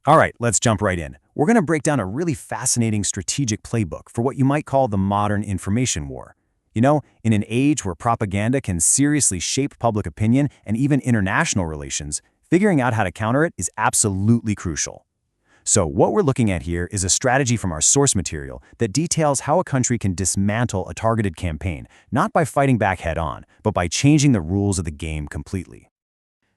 All right, let's jump right in. We're going to break down a really fascinating strategic playbook for what you might call the modern information war. You know, in an age where propaganda can seriously shape public opinion and even international relations, figuring out how to counter it is absolutely crucial. So what we're looking at here is a strategy from our source material that details how a country can dismantle a targeted campaign, not by fighting back head-on, but by changing the rules of the game completely.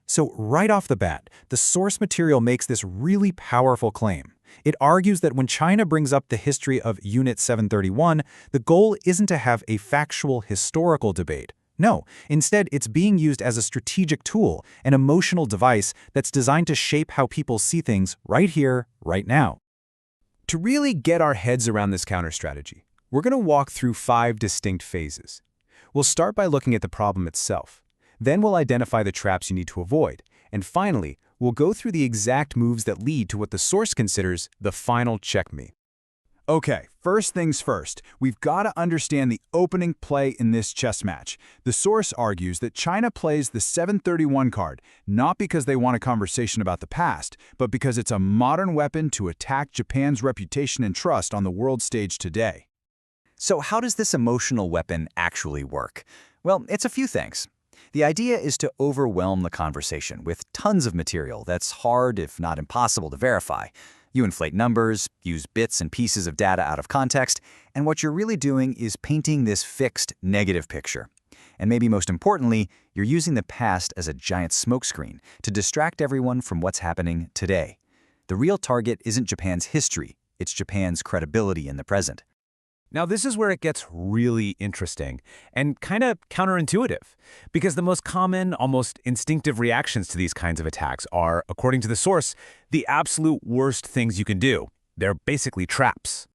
So right off the bat, the source material makes this really powerful claim. It argues that when China brings up the history of Unit 731, the goal isn't to have a factual historical debate. No, instead it's being used as a strategic tool, an emotional device that's designed to shape how people see things right here, right now. To really get our heads around this counter strategy, we're going to walk through 5 distinct phases. We'll start by looking at the problem itself. Then we'll identify the traps you need to avoid. And finally, we'll go through the exact moves that lead to what the source considers the final checkmate. Okay, first things first, we've got to understand the opening play in this chess match. The source argues that China plays the 731 card, not because they want a conversation about the past, but because it's a modern weapon to attack Japan's reputation and trust on the world stage today. So how does this emotional weapon actually work? Well, it's a few things. The idea is to overwhelm the conversation with tons of material that's hard, if not impossible, to verify. You inflate numbers, use bits and pieces of data out of context, and what you're really doing is painting this fixed, negative picture. And maybe most importantly, you're using the past as a giant smokescreen to distract everyone from what's happening today. The real target isn't Japan's history, it's Japan's credibility in the present. Now, this is where it gets really interesting and kind of counterintuitive, because the most common, almost instinctive reactions to these kinds of attacks are, according to the source, the absolute worst things you can do. They're basically traps.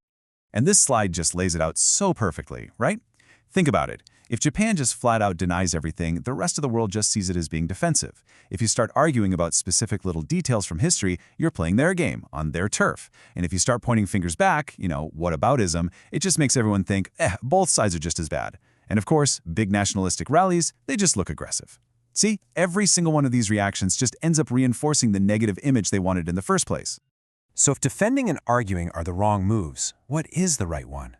And this slide just lays it out so perfectly, right? Think about it. If Japan just flat out denies everything, the rest of the world just sees it as being defensive. If you start arguing about specific little details from history, you're playing their game, on their turf. And if you start pointing fingers back, whataboutism, it just makes everyone think, both sides are just as bad. And of course, big nationalistic rallies, they just look aggressive. See, every single one of these reactions just ends up reinforcing the negative image they wanted in the first place. So if defending and arguing are the wrong moves, what is the right one?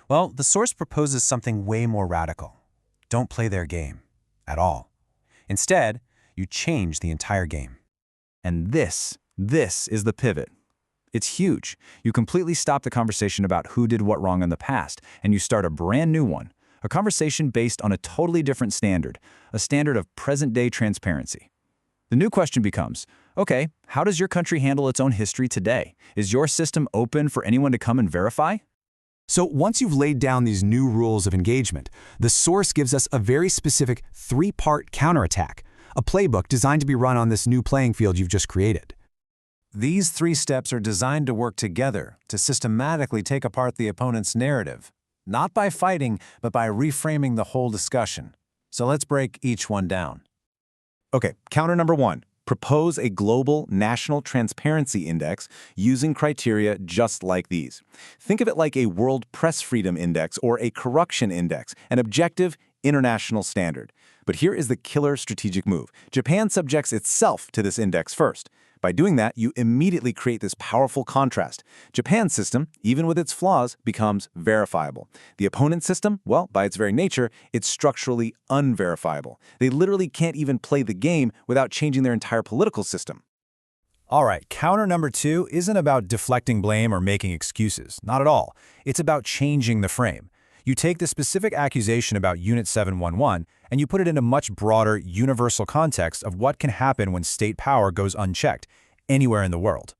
Well, the source proposes something way more radical. Don't play their game at all. Instead, you change the entire game. And this is the pivot. It's huge. You completely stop the conversation about who did what wrong in the past, and you start a brand new one, a conversation based on a totally different standard, a standard of present-day transparency. The new question becomes, okay, how does your country handle its own history today? Is your system open for anyone to come and verify? So once you've laid down these new rules of engagement, the source gives us a very specific 3-part counterattack, a playbook designed to be run on this new playing field you've just created. These 3 steps are designed to work together to systematically take apart the opponent's narrative, not by fighting, but by reframing the whole discussion. So let's break each one down. Okay, counter number 1. Propose a global national transparency index using criteria just like these. Think of it like a World Press Freedom Index or a corruption index, an objective international standard. But here is the killer strategic move. Japan subjects itself to this index first. By doing that, you immediately create this powerful contrast. Japan's system, even with its flaws, becomes verifiable. The opponent's system, well, by its very nature, it's structurally unverifiable. They literally can't even play the game without changing their entire political system. All right, counter number 2 isn't about deflecting blame or making excuses. Not at all. It's about changing the frame. You take the specific accusation about Unit 711 and you put it in a much broader, universal context of what can happen when state power goes unchecked anywhere in the world.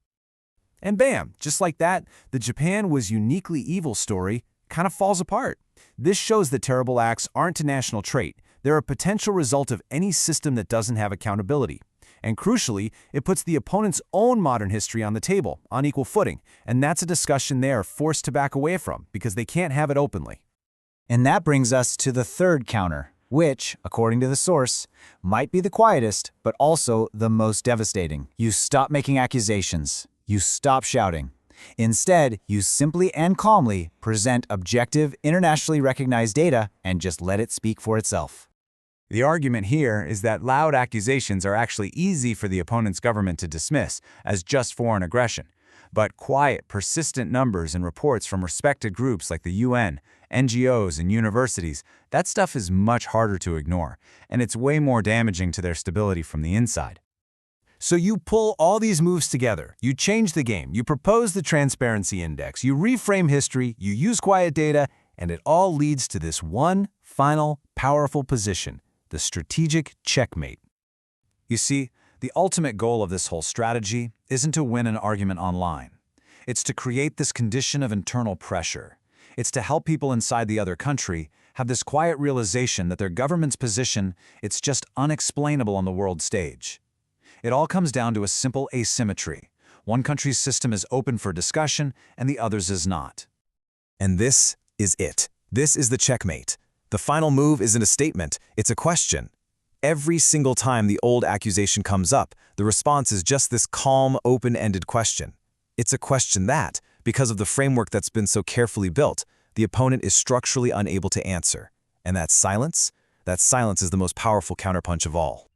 And bam, just like that, the Japan was uniquely evil story kind of falls apart. This shows that terrible acts aren't a national trait. They're a potential result of any system that doesn't have accountability. And crucially, it puts the opponent's own modern history on the table, on equal footing, and that's a discussion they are forced to back away from because they can't have it openly. And that brings us to the third counter, which, according to the source, might be the quietest, but also the most devastating. You stop making accusations. You stop shouting. Instead, you simply and calmly present objective, internationally recognized data and just let it speak for itself. The argument here is that loud accusations are actually easy for the opponent's government to dismiss as just foreign aggression. But quiet, persistent numbers and reports from respected groups like the UN, NGOs, and universities, that stuff is much harder to ignore, and it's way more damaging to their stability from the inside. So you pull all these moves together, you change the game, you propose the transparency index, you reframe history, you use quiet data, and it all leads to this one final, powerful position, the strategic checkmate. You see, the ultimate goal of this whole strategy isn't to win an argument online. It's to create this condition of internal pressure. It's to help people inside the other country have this quiet realization that their government's position, it's just unexplainable on the world stage. It all comes down to a simple asymmetry. One country's system is open for discussion and the other's is not. And this is it. This is the checkmate. The final move isn't a statement, it's a question. Every single time the old accusation comes up, the response is just this calm, open-ended question. It's a question that, because of the framework that's been so carefully built, the opponent is structurally unable to answer. And that silence is the most powerful counterpunch of all.